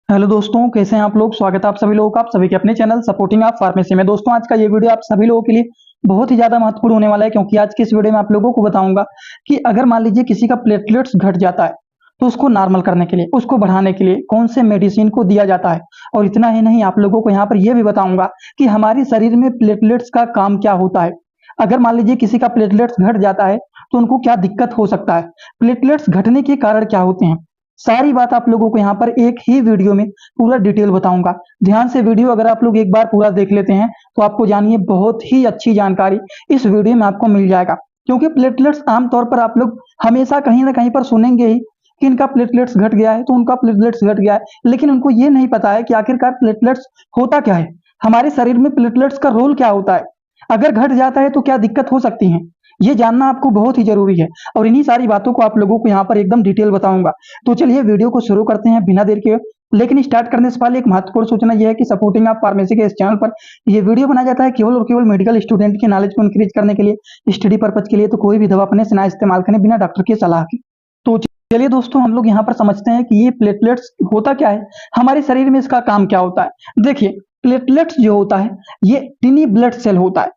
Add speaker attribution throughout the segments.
Speaker 1: Hello दोस्तों, कैसे हैं आप लोग। स्वागत है आप सभी लोगों का, आप सभी के अपने चैनल सपोर्टिंग आप फार्मेसी में। दोस्तों, आज का ये वीडियो आप सभी लोगों के लिए बहुत ही ज़्यादा महत्वपूर्ण होने वाला है, क्योंकि आज के इस वीडियो में आप लोगों को बताऊंगा कि अगर मान लीजिए किसी का प्लेटलेट्स घट जाता है तो उसको नॉर्मल करने के लिए, उसको बढ़ाने के लिए कौन से मेडिसिन को दिया जाता है। और इतना ही नहीं, आप लोगों को यहाँ पर यह भी बताऊंगा कि हमारे शरीर में प्लेटलेट्स का काम क्या होता है। अगर मान लीजिए किसी का प्लेटलेट्स घट जाता है तो उनको क्या दिक्कत हो सकता है, प्लेटलेट्स घटने के कारण क्या होते हैं। सारी बात आप लोगों को यहाँ पर एक ही वीडियो में पूरा डिटेल बताऊंगा। ध्यान से वीडियो अगर आप लोग एक बार पूरा देख लेते हैं तो आपको जानिए बहुत ही अच्छी जानकारी इस वीडियो में आपको मिल जाएगा। क्योंकि प्लेटलेट्स आमतौर पर आप लोग हमेशा कहीं ना कहीं पर सुनेंगे ही कि इनका प्लेटलेट्स घट गया है, तो उनका प्लेटलेट्स घट गया है, लेकिन उनको ये नहीं पता है कि आखिरकार प्लेटलेट्स होता क्या है, हमारे शरीर में प्लेटलेट्स का रोल क्या होता है, अगर घट जाता है तो क्या दिक्कत हो सकती है। ये जानना आपको बहुत ही जरूरी है और इन्हीं सारी बातों को आप लोगों को यहाँ पर एकदम डिटेल बताऊंगा। तो चलिए वीडियो को शुरू करते हैं बिना देर के। लेकिन स्टार्ट करने से पहले एक महत्वपूर्ण सूचना यह है कि सपोर्टिंग आप फार्मेसी के इस चैनल पर ये वीडियो बनाया जाता है केवल और केवल मेडिकल स्टूडेंट की नॉलेज को इंक्रीज करने के लिए, स्टडी पर्पज के लिए। तो कोई भी दवा अपने से ना इस्तेमाल करें बिना डॉक्टर की सलाह के। तो चलिए दोस्तों, हम लोग यहाँ पर समझते हैं कि ये प्लेटलेट्स होता क्या है, हमारे शरीर में इसका काम क्या होता है। देखिए, प्लेटलेट्स जो होता है ये टिनी ब्लड सेल होता है।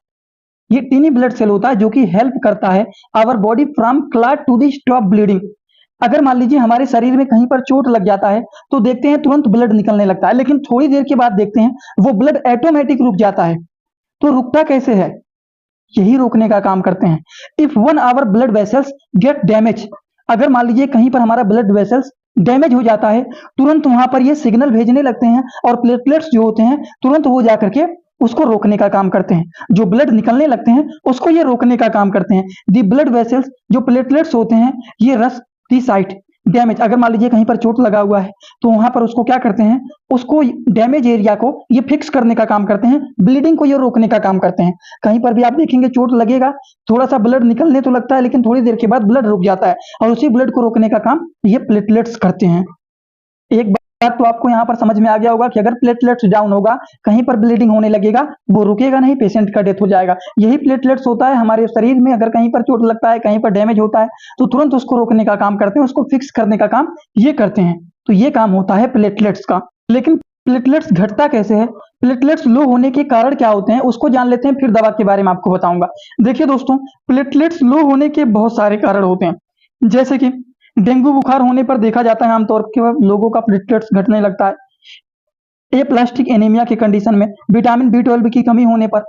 Speaker 1: ये टिनी ब्लड सेल होता है जो कि हेल्प करता है our body from clot to the stop bleeding. अगर मान लीजिए हमारे शरीर में कहीं पर चोट लग जाता है तो देखते हैं तुरंत ब्लड निकलने लगता है, लेकिन थोड़ी देर के बाद देखते हैं वो ब्लड ऑटोमेटिक रुक जाता है। तो रुकता कैसे है, यही रोकने का काम करते हैं। If one hour blood vessels gate damage, अगर मान लीजिए कहीं पर हमारा ब्लड वेसल्स डैमेज हो जाता है, तुरंत वहां पर ये सिग्नल भेजने लगते हैं और प्लेटलेट्स जो होते हैं तुरंत वो जाकर के उसको रोकने का काम करते हैं। जो ब्लड निकलने लगते हैं उसको ये रोकने का काम करते हैं। दी ब्लड वेसल्स जो प्लेटलेट्स होते हैं ये रस दी साइट डैमेज, अगर मान लीजिए कहीं पर चोट लगा हुआ है तो वहां पर उसको क्या करते हैं, उसको डैमेज एरिया को ये फिक्स करने का काम करते हैं, ब्लीडिंग को ये रोकने का काम करते हैं। कहीं पर भी आप देखेंगे चोट लगेगा, थोड़ा सा ब्लड निकलने तो लगता है, लेकिन थोड़ी देर के बाद ब्लड रुक जाता है और उसी ब्लड को रोकने का काम ये प्लेटलेट्स करते हैं। एक बात तो आपको यहाँ पर समझ में आ गया होगा कि अगर प्लेटलेट्स डाउन होगा, कहीं पर ब्लीडिंग होने लगेगा, वो रुकेगा नहीं, पेशेंट का डेथ हो जाएगा। यही प्लेटलेट्स होता है हमारे शरीर में। अगर कहीं पर चोट लगता है, कहीं पर डैमेज होता है तो तुरंत उसको रोकने का काम करते हैं, उसको फिक्स करने का काम ये करते हैं। तो ये काम होता है प्लेटलेट्स का। लेकिन प्लेटलेट्स घटता कैसे है, प्लेटलेट्स लो होने के कारण क्या होते हैं उसको जान लेते हैं, फिर दवा के बारे में आपको बताऊंगा। देखिए दोस्तों, प्लेटलेट्स लो होने के बहुत सारे कारण होते हैं। जैसे कि डेंगू बुखार होने पर देखा जाता है आमतौर पर लोगों का प्लेटलेट्स घटने लगता है। ए प्लास्टिक एनीमिया के कंडीशन में, विटामिन बी 12 की कमी होने पर,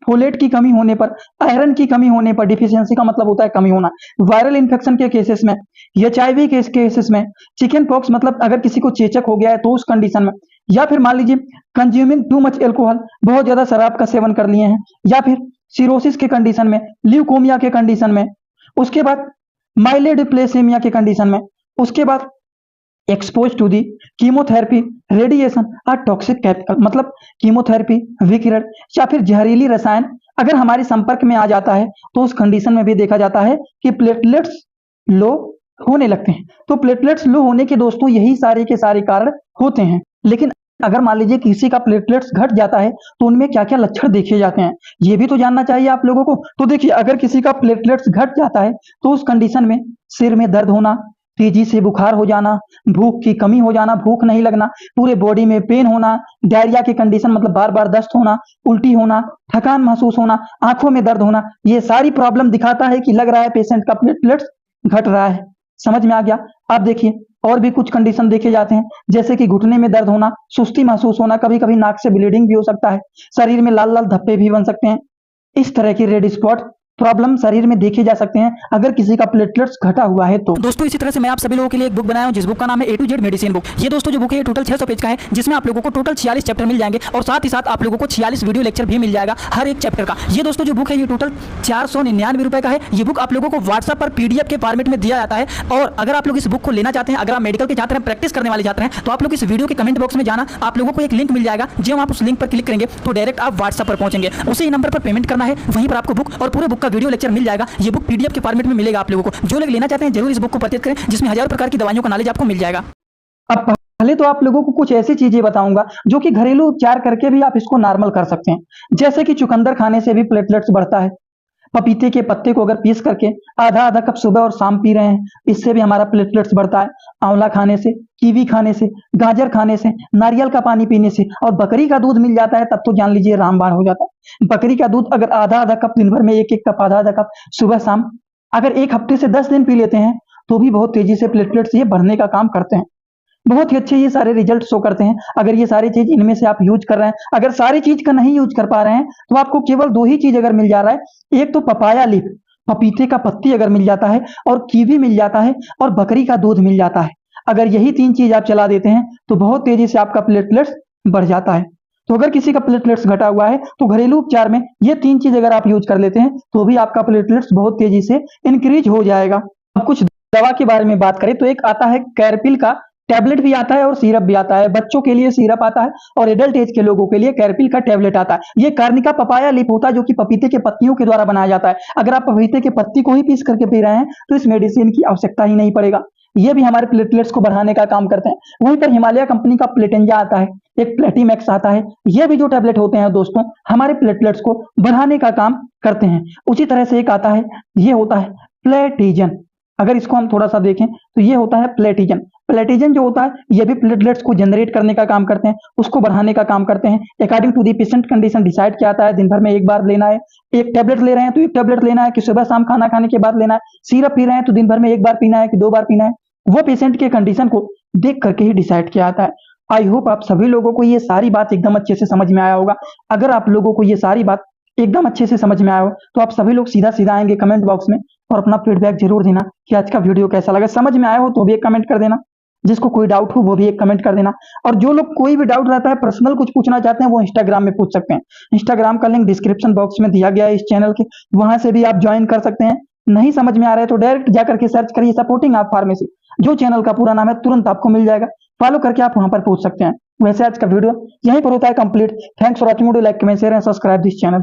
Speaker 1: फोलेट की कमी होने पर, आयरन की कमी होने पर, डिफिशियंसी का मतलब होता है कमी होना, वायरल इन्फेक्शन के केसेस में, HIV के केसेस में, चिकन पॉक्स मतलब अगर किसी को चेचक हो गया है तो उस कंडीशन में, या फिर मान लीजिए कंज्यूमिंग टू मच एल्कोहल, बहुत ज्यादा शराब का सेवन कर लिए हैं, या फिर सिरोसिस के कंडीशन में, ल्यूकोमिया के कंडीशन में, उसके बाद माइलेडिप्लेसेमिया के कंडीशन में, उसके बाद expose to the chemotherapy, radiation और टॉक्सिक केमिकल मतलब कीमोथेरेपी, विकिरण या फिर जहरीली रसायन अगर हमारे संपर्क में आ जाता है तो उस कंडीशन में भी देखा जाता है कि प्लेटलेट्स लो होने लगते हैं। तो प्लेटलेट्स लो होने के दोस्तों यही सारे के सारे कारण होते हैं। लेकिन अगर मान लीजिए किसी का प्लेटलेट्स घट जाता है तो उनमें क्या क्या लक्षण देखे जाते हैं, ये भी तो जानना चाहिए आप लोगों को। तो देखिए, अगर किसी का प्लेटलेट्स घट जाता है तो उस कंडीशन में सिर में दर्द होना, तेजी से बुखार हो जाना, भूख की कमी हो जाना, भूख नहीं लगना, पूरे बॉडी में पेन होना, डायरिया की कंडीशन मतलब बार बार दस्त होना, उल्टी होना, थकान महसूस होना, आंखों में दर्द होना, ये सारी प्रॉब्लम दिखाता है कि लग रहा है पेशेंट का प्लेटलेट्स घट रहा है। समझ में आ गया। आप देखिए और भी कुछ कंडीशन देखे जाते हैं, जैसे कि घुटने में दर्द होना, सुस्ती महसूस होना, कभी कभी नाक से ब्लीडिंग भी हो सकता है, शरीर में लाल लाल धब्बे भी बन सकते हैं। इस तरह की रेड स्पॉट प्रॉब्लम शरीर में देखे जा सकते हैं अगर किसी का प्लेटलेट्स घटा हुआ है तो।
Speaker 2: दोस्तों, इसी तरह से मैं आप सभी लोगों के लिए एक बुक बनाया हूं जिस बुक का नाम है A to Z medicine book. ये दोस्तों जो बुक है ये टोटल 600 पेज का है, जिसमें आप लोगों को टोटल 46 चैप्टर मिल जाएंगे और साथ ही साथ आप लोगों को 46 वीडियो लेक्चर भी मिल जाएगा हर एक चैप्टर का। ये दोस्तों जो बुक है ये टोटल 499 रुपए का है। ये बुक आप लोगों को व्हाट्सएप पर PDF के फॉर्मेट में दिया जाता है। और अगर आप लोग इस बुक को लेना चाहते हैं, अगर आप मेडिकल के छात्र हैं, प्रैक्टिस करने वाले छात्र हैं, तो आप लोग इस वीडियो के कमेंट बॉक्स में जाना, आप लोगों को एक लिंक मिल जाएगा। जब आप उस लिंक पर क्लिक करेंगे तो डायरेक्ट आप व्हाट्सएप पर पहुंचेंगे, उसी नंबर पर पेमेंट करना है, वहीं पर आपको बुक और पूरे बुक का वीडियो लेक्चर मिल जाएगा। ये बुक PDF के फॉर्मेट में मिलेगा आप लोगों को। जो लोग लेना चाहते हैं जरूर इस बुक को परचेज करें, जिसमें हजारों प्रकार की दवाइयों का नॉलेज आपको मिल जाएगा।
Speaker 1: अब पहले तो आप लोगों को कुछ ऐसी चीजें बताऊंगा जो कि घरेलू उपचार करके भी आप इसको नॉर्मल कर सकते हैं। जैसे कि चुकंदर खाने से भी प्लेटलेट्स बढ़ता है, पपीते के पत्ते को अगर पीस करके आधा आधा कप सुबह और शाम पी रहे हैं, इससे भी हमारा प्लेटलेट्स बढ़ता है। आंवला खाने से, कीवी खाने से, गाजर खाने से, नारियल का पानी पीने से और बकरी का दूध मिल जाता है तब तो जान लीजिए रामबाण हो जाता है। बकरी का दूध अगर आधा आधा कप दिन भर में एक एक कप आधा आधा कप सुबह शाम अगर एक हफ्ते से 10 दिन पी लेते हैं तो भी बहुत तेजी से प्लेटलेट्स ये बढ़ने का काम करते हैं। बहुत ही अच्छे ये सारे रिजल्ट शो करते हैं। अगर ये सारी चीज इनमें से आप यूज कर रहे हैं, अगर सारी चीज का नहीं यूज कर पा रहे हैं तो आपको केवल 2 ही चीज अगर मिल जा रहा है, एक तो पपाया लीफ पपीते का पत्ती अगर मिल जाता है और कीवी मिल जाता है और बकरी का दूध मिल जाता है। अगर यही 3 चीज आप चला देते हैं तो बहुत तेजी से आपका प्लेटलेट्स बढ़ जाता है। तो अगर किसी का प्लेटलेट्स घटा हुआ है तो घरेलू उपचार में ये 3 चीज अगर आप यूज कर लेते हैं तो भी आपका प्लेटलेट्स बहुत तेजी से इंक्रीज हो जाएगा। अब कुछ दवा के बारे में बात करें तो एक आता है कैरपिल का टैबलेट भी आता है और सिरप भी आता है। बच्चों के लिए सिरप आता है और एडल्ट एज के लोगों के लिए कैरपिल का टैबलेट आता है। ये कार्निका पपाया लीफ होता है जो कि पपीते के पत्तियों के द्वारा बनाया जाता है। अगर आप पपीते के पत्ती को ही पीस करके पी रहे हैं तो इस मेडिसिन की आवश्यकता ही नहीं पड़ेगा। ये भी हमारे प्लेटलेट्स को बढ़ाने का काम करते हैं। वहीं पर हिमालय कंपनी का प्लेटेंजा आता है, एक प्लेटीमैक्स आता है। ये भी जो टैबलेट होते हैं दोस्तों हमारे प्लेटलेट्स को बढ़ाने का काम करते हैं। उसी तरह से एक आता है, ये होता है प्लेटिजन। अगर इसको हम थोड़ा सा देखें तो ये होता है प्लेटिजन। प्लेटिजन जो होता है ये भी प्लेटलेट्स को जनरेट करने का काम करते हैं, उसको बढ़ाने का काम करते हैं। According to the patient condition decide किया जाता है। दिन भर में एक बार लेना है, एक टैबलेट ले रहे हैं तो एक टैबलेट लेना है कि सुबह शाम खाना खाने के बाद लेना है। सिरप पी रहे हैं तो दिन भर में एक बार पीना है कि 2 बार पीना है, वो पेशेंट के कंडीशन को देख करके ही डिसाइड किया जाता है। आई होप आप सभी लोगों को ये सारी बात एकदम अच्छे से समझ में आया होगा। अगर आप लोगों को ये सारी बात एकदम अच्छे से समझ में आया हो तो आप सभी लोग सीधा सीधा आएंगे कमेंट बॉक्स में और अपना फीडबैक जरूर देना कि आज का वीडियो कैसा लगा। समझ में आया हो तो भी एक कमेंट कर देना, जिसको कोई डाउट हो वो भी एक कमेंट कर देना। और जो लोग कोई भी डाउट रहता है, पर्सनल कुछ पूछना चाहते हैं, वो इंस्टाग्राम में पूछ सकते हैं। इंस्टाग्राम का लिंक डिस्क्रिप्शन बॉक्स में दिया गया है इस चैनल के, वहां से भी आप ज्वाइन कर सकते हैं। नहीं समझ में आ रहा है तो डायरेक्ट जाकर के सर्च करिए सपोर्टिंग आप फार्मेसी, जो चैनल का पूरा नाम है, तुरंत आपको मिल जाएगा। फॉलो करके आप वहां पर पूछ सकते हैं। वैसे आज का वीडियो यहीं पर होता है complete. Thanks for watching video, like comment share and subscribe this channel.